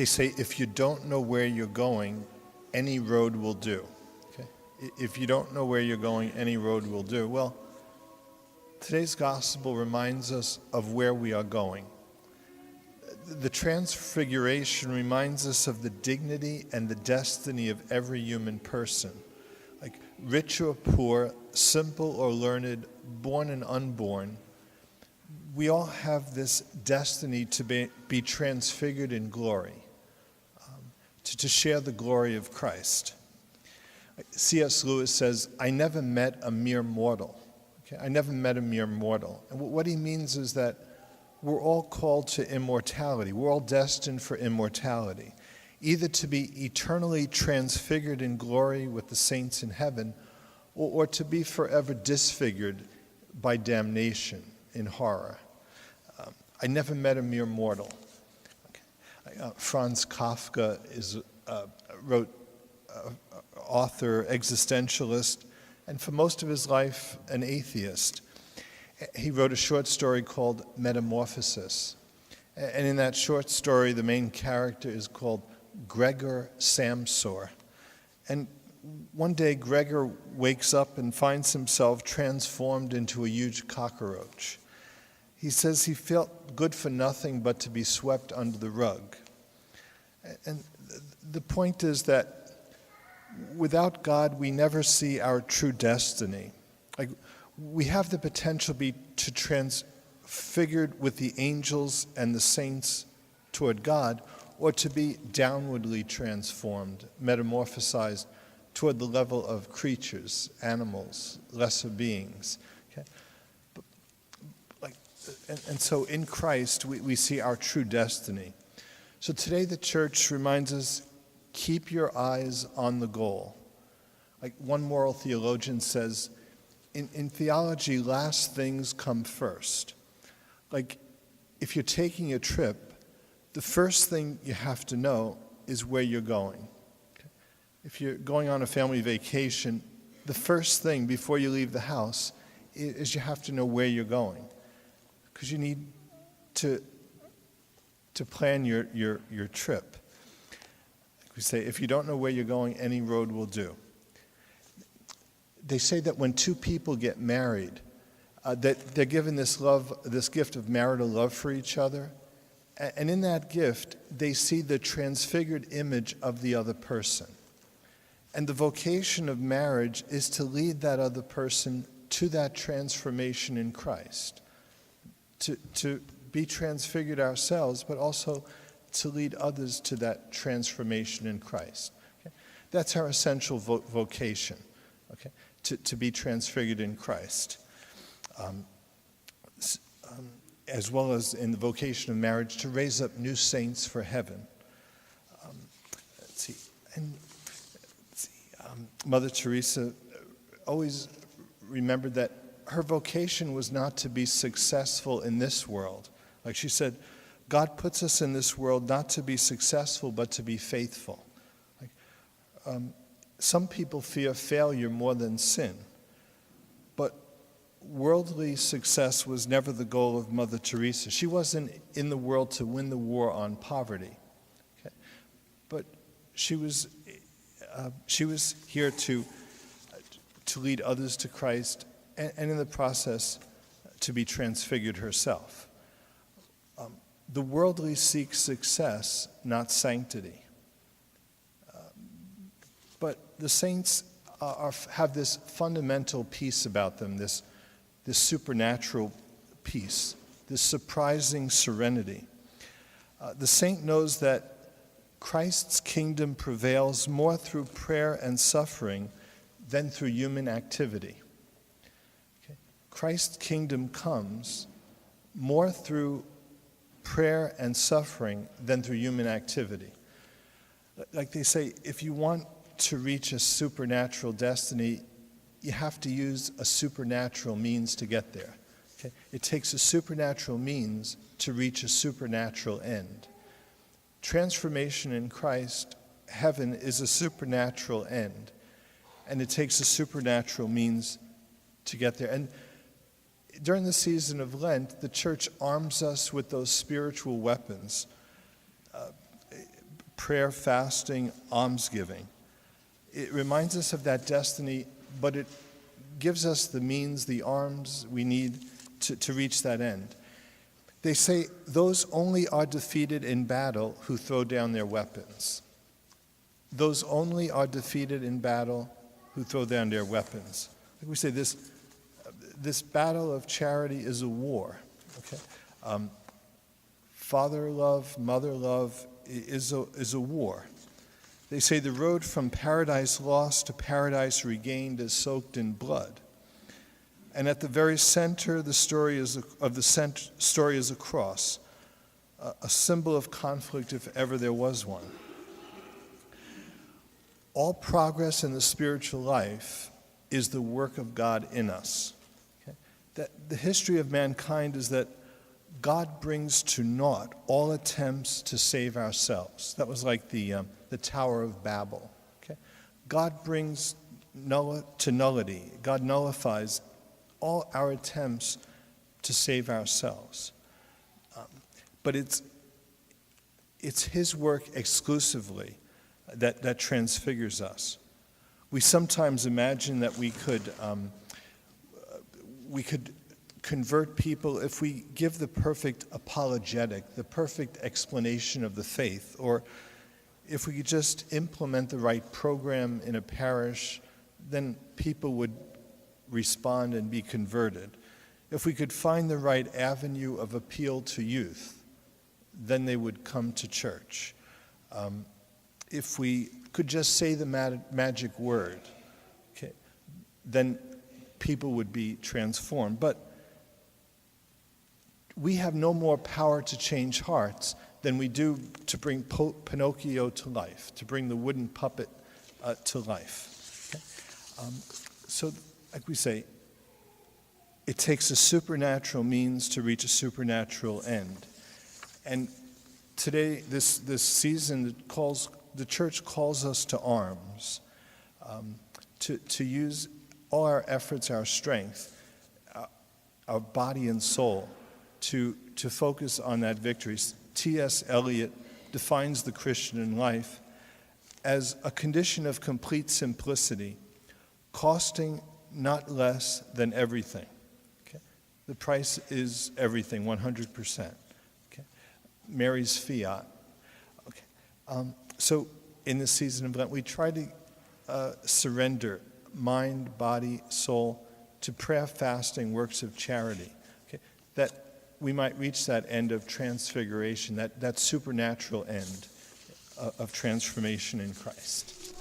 They say if you don't know where you're going, any road will do. Okay? If you don't know where you're going, any road will do. Well, today's gospel reminds us of where we are going. The Transfiguration reminds us of the dignity and the destiny of every human person. Like rich or poor, simple or learned, born and unborn, we all have this destiny to be transfigured in glory, to share the glory of Christ. C.S. Lewis says, I never met a mere mortal. Okay? I never met a mere mortal. And what he means is that we're all called to immortality. We're all destined for immortality, either to be eternally transfigured in glory with the saints in heaven, or to be forever disfigured by damnation in horror. I never met a mere mortal. Okay. Franz Kafka wrote author, existentialist, and for most of his life, an atheist. He wrote a short story called Metamorphosis. And in that short story, the main character is called Gregor Samsor. And one day, Gregor wakes up and finds himself transformed into a huge cockroach. He says he felt good for nothing but to be swept under the rug. And the point is that without God, we never see our true destiny. Like, we have the potential to transfigured with the angels and the saints toward God, or to be downwardly transformed, metamorphosized toward the level of creatures, animals, lesser beings. Okay? And so in Christ, we see our true destiny. So today the church reminds us, keep your eyes on the goal. Like one moral theologian says, in theology, last things come first. Like if you're taking a trip, the first thing you have to know is where you're going. Okay? If you're going on a family vacation, the first thing before you leave the house is you have to know where you're going. Because you need to plan your trip. Like we say, if you don't know where you're going, any road will do. They say that when two people get married, that they're given this gift of marital love for each other, and in that gift, they see the transfigured image of the other person. And the vocation of marriage is to lead that other person to that transformation in Christ. To be transfigured ourselves, but also to lead others to that transformation in Christ. Okay? That's our essential vocation, okay? To be transfigured in Christ. As well as in the vocation of marriage, to raise up new saints for heaven. Mother Teresa always remembered that her vocation was not to be successful in this world. Like she said, God puts us in this world not to be successful, but to be faithful. Like, some people fear failure more than sin, but worldly success was never the goal of Mother Teresa. She wasn't in the world to win the war on poverty, okay? But she was here to lead others to Christ, and in the process, to be transfigured herself. The worldly seeks success, not sanctity. But the saints have this fundamental peace about them, this supernatural peace, this surprising serenity. The saint knows that Christ's kingdom prevails more through prayer and suffering than through human activity. Christ's kingdom comes more through prayer and suffering than through human activity. Like they say, if you want to reach a supernatural destiny, you have to use a supernatural means to get there. Okay? It takes a supernatural means to reach a supernatural end. Transformation in Christ, heaven, is a supernatural end, and it takes a supernatural means to get there. And during the season of Lent, the church arms us with those spiritual weapons. prayer, fasting, almsgiving. It reminds us of that destiny, but it gives us the means, the arms we need to reach that end. They say those only are defeated in battle who throw down their weapons. Those only are defeated in battle who throw down their weapons. Like we say, this battle of charity is a war. Okay? Father love, mother love is a war. They say the road from paradise lost to paradise regained is soaked in blood. And at the very center of the story is a cross, a symbol of conflict if ever there was one. All progress in the spiritual life is the work of God in us. Okay? That the history of mankind is that God brings to naught all attempts to save ourselves. That was like the Tower of Babel. Okay? God brings to nullity. God nullifies all our attempts to save ourselves. But it's His work exclusively that transfigures us. We sometimes imagine that we could convert people if we give the perfect apologetic, the perfect explanation of the faith, or if we could just implement the right program in a parish, then people would respond and be converted. If we could find the right avenue of appeal to youth, then they would come to church. If we could just say the magic word, okay, then people would be transformed. But we have no more power to change hearts than we do to bring Pinocchio to life, to bring the wooden puppet to life. Okay? So, like we say, it takes a supernatural means to reach a supernatural end. And today, this season, the church calls us to arms, to use all our efforts, our strength, our body and soul, to focus on that victory. T.S. Eliot defines the Christian life as a condition of complete simplicity, costing not less than everything. Okay? The price is everything, 100%. Okay? Mary's fiat. Okay. So in this season of Lent, we try to surrender mind, body, soul to prayer, fasting, works of charity. Okay? That we might reach that end of transfiguration, that supernatural end of transformation in Christ.